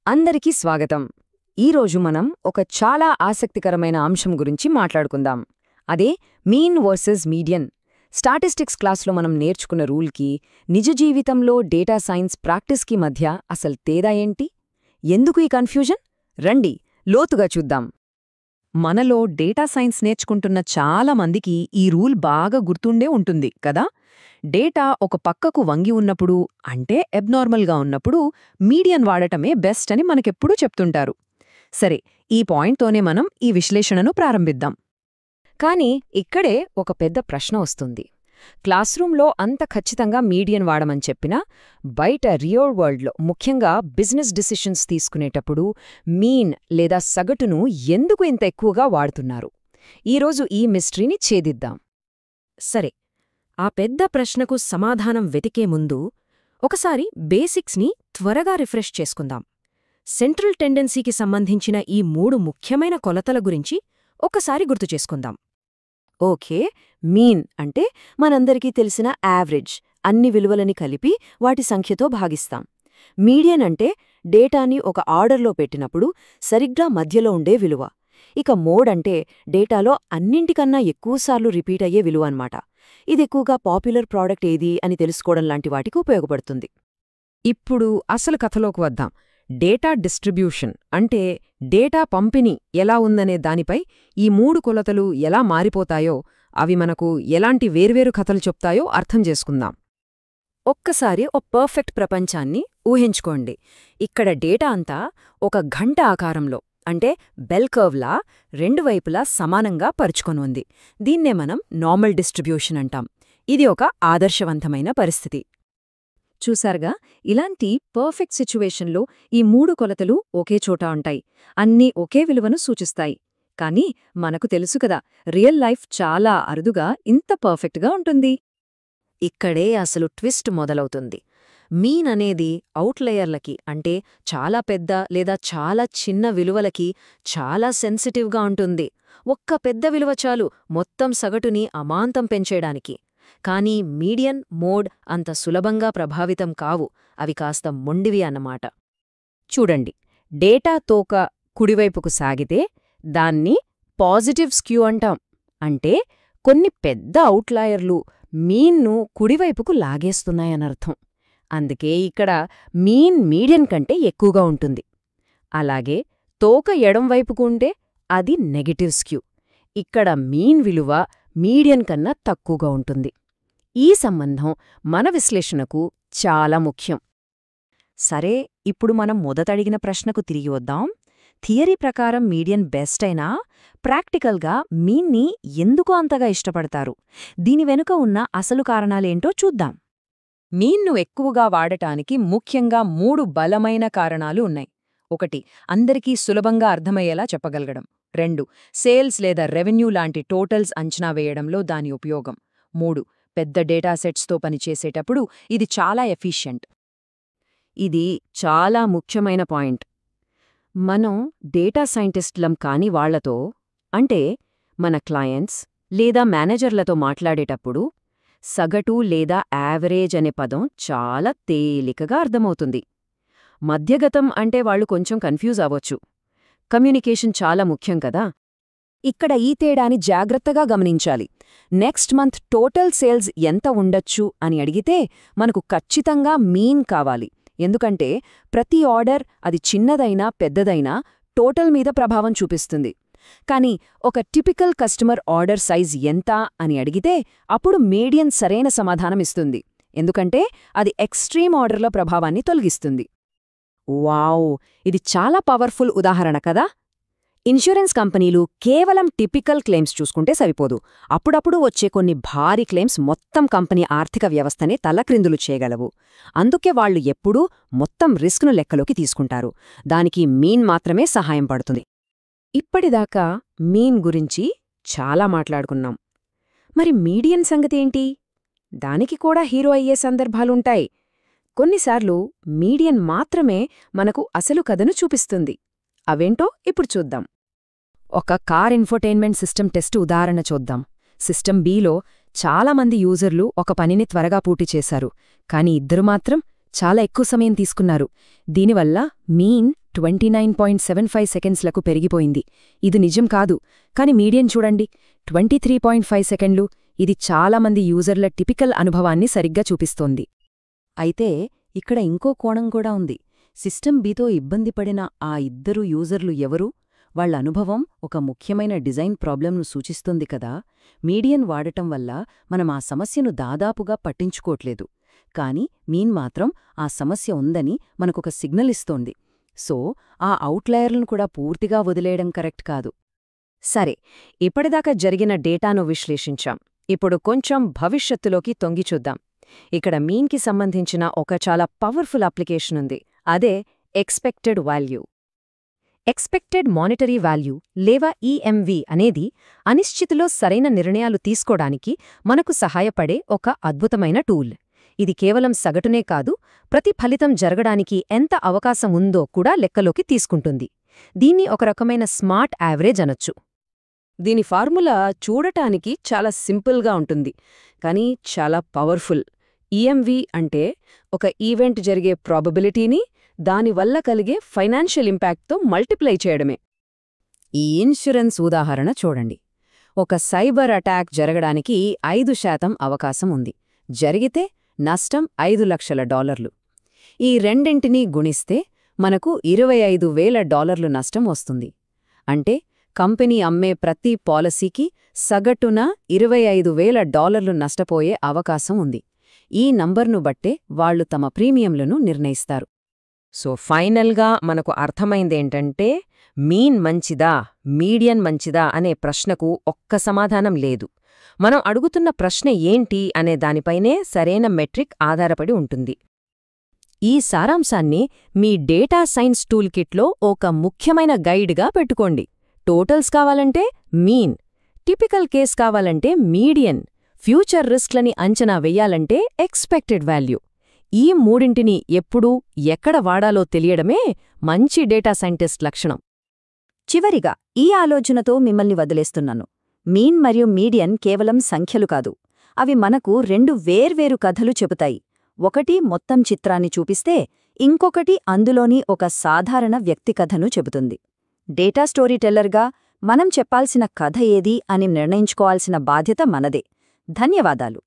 అందరికీ స్వాగతం. ఈరోజు మనం ఒక చాలా ఆసక్తికరమైన అంశం గురించి మాట్లాడుకుందాం. అదే మీన్ వర్సెస్ మీడియన్. స్టాటిస్టిక్స్ క్లాస్లో మనం నేర్చుకున్న రూల్కి, నిజ జీవితంలో డేటా సైన్స్ ప్రాక్టీస్కి మధ్య అసలు తేడా ఏంటి? ఎందుకు ఈ కన్ఫ్యూజన్? రండి లోతుగా చూద్దాం. మనలో డేటా సైన్స్ నేర్చుకుంటున్న చాలా మందికి ఈ రూల్ బాగా గుర్తుండే ఉంటుంది కదా. డేటా ఒక పక్కకు వంగి ఉన్నప్పుడు, అంటే అబ్నార్మల్గా ఉన్నప్పుడు మీడియన్ వాడటమే బెస్ట్ అని మనకెప్పుడూ చెప్తుంటారు. సరే, ఈ పాయింట్తోనే మనం ఈ విశ్లేషణను ప్రారంభిద్దాం. కానీ ఇక్కడే ఒక పెద్ద ప్రశ్న వస్తుంది. క్లాస్రూంలో అంత ఖచ్చితంగా మీడియన్ వాడమని చెప్పినా, బయట రియల్ వరల్డ్లో ముఖ్యంగా బిజినెస్ డిసిషన్స్ తీసుకునేటప్పుడు మీన్ లేదా సగటును ఎందుకు ఇంత ఎక్కువగా వాడుతున్నారు? ఈరోజు ఈ మిస్టరీని ఛేదిద్దాం. సరే, ఆ పెద్ద ప్రశ్నకు సమాధానం వెతికే ముందు ఒకసారి బేసిక్స్ని త్వరగా రిఫ్రెష్ చేసుకుందాం. సెంట్రల్ టెండెన్సీకి సంబంధించిన ఈ 3 ముఖ్యమైన కొలతల గురించి ఒకసారి గుర్తుచేసుకుందాం. ఓకే, మీన్ అంటే మనందరికీ తెలిసిన యావరేజ్, అన్ని విలువలని కలిపి వాటి సంఖ్యతో భాగిస్తాం. మీడియన్ అంటే డేటాని ఒక ఆర్డర్లో పెట్టినప్పుడు సరిగ్గా మధ్యలో ఉండే విలువ. ఇక మోడ్ అంటే డేటాలో అన్నింటికన్నా ఎక్కువసార్లు రిపీట్ అయ్యే విలువ అన్నమాట. ఇది ఎక్కువగా పాపులర్ ప్రోడక్ట్ ఏది అని తెలుసుకోవడం లాంటి వాటికి ఉపయోగపడుతుంది. ఇప్పుడు అసలు కథలోకి వద్దాం. డేటా డిస్ట్రిబ్యూషన్ అంటే డేటా పంపిణీ ఎలా ఉందనే దానిపై ఈ 3 కొలతలు ఎలా మారిపోతాయో, అవి మనకు ఎలాంటి వేర్వేరు కథలు చెప్తాయో అర్థం చేసుకుందాం. ఒక్కసారి ఓ పర్ఫెక్ట్ ప్రపంచాన్ని ఊహించుకోండి. ఇక్కడ డేటా అంతా ఒక గంట ఆకారంలో, అంటే బెల్ కర్వ్లా రెండు వైపులా సమానంగా పరుచుకొని ఉంది. దీన్నే మనం నార్మల్ డిస్ట్రిబ్యూషన్ అంటాం. ఇది ఒక ఆదర్శవంతమైన పరిస్థితి. చూసారుగా, ఇలాంటి పర్ఫెక్ట్ సిచ్యువేషన్లో ఈ 3 కొలతలు ఒకే చోట ఉంటాయి, అన్నీ ఒకే విలువను సూచిస్తాయి. కానీ మనకు తెలుసు కదా, రియల్ లైఫ్ చాలా అరుదుగా ఇంత పర్ఫెక్ట్గా ఉంటుంది. ఇక్కడే అసలు ట్విస్ట్ మొదలవుతుంది. మీన్ అనేది అవుట్లయర్లకి, అంటే చాలా పెద్ద లేదా చాలా చిన్న విలువలకి చాలా సెన్సిటివ్గా ఉంటుంది. ఒక్క పెద్ద విలువ చాలు మొత్తం సగటుని అమాంతం పెంచేయడానికి. కానీ మీడియన్, మోడ్ అంత సులభంగా ప్రభావితం కావు. అవి కాస్త మొండివి అన్నమాట. చూడండి, డేటా తోక కుడివైపుకు సాగితే దాన్ని పాజిటివ్ స్క్యూ అంటాం. అంటే కొన్ని పెద్ద అవుట్లయర్లు మీన్ను కుడివైపుకు లాగేస్తున్నాయనర్థం. అందుకే ఇక్కడ మీన్ మీడియన్ కంటే ఎక్కువగా ఉంటుంది. అలాగే తోక ఎడంవైపుకు ఉంటే అది నెగటివ్ స్క్యూ. ఇక్కడ మీన్ విలువ మీడియన్ కన్నా తక్కువగా ఉంటుంది. ఈ సంబంధం మన విశ్లేషణకు చాలా ముఖ్యం. సరే, ఇప్పుడు మనం మొదటడిగిన ప్రశ్నకు తిరిగి వద్దాం. థియరీ ప్రకారం మీడియన్ బెస్ట్ అయినా ప్రాక్టికల్గా మీన్ని ఎందుకు అంతగా ఇష్టపడతారు? దీని వెనుక ఉన్న అసలు కారణాలేంటో చూద్దాం. మీన్ను ఎక్కువగా వాడటానికి ముఖ్యంగా 3 బలమైన కారణాలు ఉన్నాయి. 1. అందరికీ సులభంగా అర్థమయ్యేలా చెప్పగలగడం. 2. సేల్స్ లేదా రెవెన్యూ లాంటి టోటల్స్ అంచనా వేయడంలో దాని ఉపయోగం. 3. పెద్ద డేటాసెట్స్తో పనిచేసేటప్పుడు ఇది చాలా ఎఫిషియెంట్. ఇది చాలా ముఖ్యమైన పాయింట్. మనం డేటా సైంటిస్టులం కాని వాళ్లతో, అంటే మన క్లయింట్స్ లేదా మేనేజర్లతో మాట్లాడేటప్పుడు సగటు లేదా యావరేజ్ అనే పదం చాలా తేలికగా అర్థమవుతుంది. మధ్యగతం అంటే వాళ్ళు కొంచెం కన్ఫ్యూజ్ అవ్వొచ్చు. కమ్యూనికేషన్ చాలా ముఖ్యం కదా. ఇక్కడ ఈ తేడాని జాగ్రత్తగా గమనించాలి. నెక్స్ట్ మంత్ టోటల్ సేల్స్ ఎంత ఉండొచ్చు అని అడిగితే మనకు ఖచ్చితంగా మీన్ కావాలి. ఎందుకంటే ప్రతి ఆర్డర్, అది చిన్నదైనా పెద్దదైనా, టోటల్ మీద ప్రభావం చూపిస్తుంది. కానీ ఒక టిపికల్ కస్టమర్ ఆర్డర్ సైజ్ ఎంత అని అడిగితే అప్పుడు మీడియన్ సరైన సమాధానమిస్తుంది. ఎందుకంటే అది ఎక్స్ట్రీమ్ ఆర్డర్ల ప్రభావాన్ని తొలగిస్తుంది. వావ్, ఇది చాలా పవర్ఫుల్ ఉదాహరణ కదా. ఇన్సూరెన్స్ కంపెనీలు కేవలం టిపికల్ క్లెయిమ్స్ చూసుకుంటే సరిపోదు. అప్పుడప్పుడు వచ్చే కొన్ని భారీ క్లెయిమ్స్ మొత్తం కంపెనీ ఆర్థిక వ్యవస్థనే తలక్రిందులు చేయగలవు. అందుకే వాళ్లు ఎప్పుడూ మొత్తం రిస్క్ను లెక్కలోకి తీసుకుంటారు. దానికి మీన్ మాత్రమే సహాయం పడుతుంది. ఇప్పటిదాకా మీన్ గురించి చాలా మాట్లాడుకున్నాం. మరి మీడియన్ సంగతేంటి? దానికి కూడా హీరో అయ్యే సందర్భాలుంటాయి. కొన్నిసార్లు మీడియన్ మాత్రమే మనకు అసలు కథను చూపిస్తుంది. అవేంటో ఇప్పుడు చూద్దాం. ఒక కార్ ఇన్ఫోటైన్మెంట్ సిస్టమ్ టెస్ట్ ఉదాహరణ చూద్దాం. సిస్టమ్ బిలో చాలామంది యూజర్లు ఒక పనిని త్వరగా పూర్తి చేశారు, కాని ఇద్దరు మాత్రం చాలా ఎక్కువ సమయం తీసుకున్నారు. దీనివల్ల మీన్ 29.75 సెకండ్స్లకు పెరిగిపోయింది. ఇది నిజం కాదు, కాని మీడియన్ చూడండి, 23.5 సెకండ్లు. ఇది చాలామంది యూజర్ల టిపికల్ అనుభవాన్ని సరిగ్గా చూపిస్తోంది. అయితే ఇక్కడ ఇంకో కోణం కూడా ఉంది. సిస్టమ్ బితో ఇబ్బంది పడిన ఆ ఇద్దరు యూజర్లు ఎవరు? వాళ్ల అనుభవం ఒక ముఖ్యమైన డిజైన్ ప్రాబ్లంను సూచిస్తుంది కదా. మీడియన్ వాడటం వల్ల మనం ఆ సమస్యను దాదాపుగా పట్టించుకోట్లేదు, కాని మీన్ మాత్రం ఆ సమస్య ఉందని మనకొక సిగ్నల్ ఇస్తోంది. సో ఆ అవుట్లయర్లను కూడా పూర్తిగా వదిలేయడం కరెక్ట్ కాదు. సరే, ఇప్పటిదాకా జరిగిన డేటాను విశ్లేషించాం. ఇప్పుడు కొంచెం భవిష్యత్తులోకి తొంగిచూద్దాం. ఇక్కడ మీన్కి సంబంధించిన ఒక చాలా పవర్ఫుల్ అప్లికేషన్ ఉంది. అదే expected value. Expected monetary value లేదా ఈఎంవి అనేది అనిశ్చితిలో సరైన నిర్ణయాలు తీసుకోడానికి మనకు సహాయపడే ఒక అద్భుతమైన టూల్. ఇది కేవలం సగటునే కాదు, ప్రతి ఫలితం జరగడానికి ఎంత అవకాశం ఉందో కూడా లెక్కలోకి తీసుకుంటుంది. దీన్ని ఒక రకమైన స్మార్ట్ యావరేజ్ అనొచ్చు. దీని ఫార్ములా చూడటానికి చాలా సింపుల్గా ఉంటుంది, కానీ చాలా పవర్ఫుల్. ఈఎంవి అంటే ఒక ఈవెంట్ జరిగే ప్రాబబిలిటీని దానివల్ల కలిగే ఫైనాన్షియల్ ఇంపాక్ట్తో మల్టిప్లై చేయడమే. ఈ ఇన్సూరెన్స్ ఉదాహరణ చూడండి. ఒక సైబర్ అటాక్ జరగడానికి 5% అవకాశం ఉంది. జరిగితే నష్టం $5 లక్షలు. ఈ రెండింటినీ గుణిస్తే మనకు $25,000 నష్టం వస్తుంది. అంటే కంపెనీ అమ్మే ప్రతి పాలసీకి సగటున $25,000 నష్టపోయే అవకాశం ఉంది. ఈ నంబర్ను బట్టే వాళ్లు తమ ప్రీమియంలను నిర్ణయిస్తారు. సో ఫైనల్గా మనకు అర్థమైందేంటంటే, మీన్ మంచిదా, మీడియన్ మంచిదా అనే ప్రశ్నకు ఒక్క సమాధానం లేదు. మనం అడుగుతున్న ప్రశ్న ఏంటి అనే దానిపైనే సరైన మెట్రిక్ ఆధారపడి ఉంటుంది. ఈ సారాంశాన్ని మీ డేటా సైన్స్ టూల్ కిట్లో ఒక ముఖ్యమైన గైడ్గా పెట్టుకోండి. టోటల్స్ కావాలంటే మీన్, టిపికల్ కేస్ కావాలంటే మీడియన్, ఫ్యూచర్ రిస్క్లని అంచనా వెయ్యాలంటే ఎక్స్పెక్టెడ్ వాల్యూ. ఈ మూడింటిని ఎప్పుడు ఎక్కడ వాడాలో తెలియడమే మంచి డేటా సైంటిస్ట్ లక్షణం. చివరిగా ఈ ఆలోచనతో మిమ్మల్ని వదిలేస్తున్నాను. మీన్ మరియు మీడియన్ కేవలం సంఖ్యలు కాదు, అవి మనకు 2 వేర్వేరు కథలు చెబుతాయి. ఒకటి మొత్తం చిత్రాన్ని చూపిస్తే, ఇంకొకటి అందులోని ఒక సాధారణ వ్యక్తి కథను చెబుతుంది. డేటా స్టోరీ టెల్లర్గా మనం చెప్పాల్సిన కథ ఏది అని నిర్ణయించుకోవాల్సిన బాధ్యత మనదే. ధన్యవాదాలు.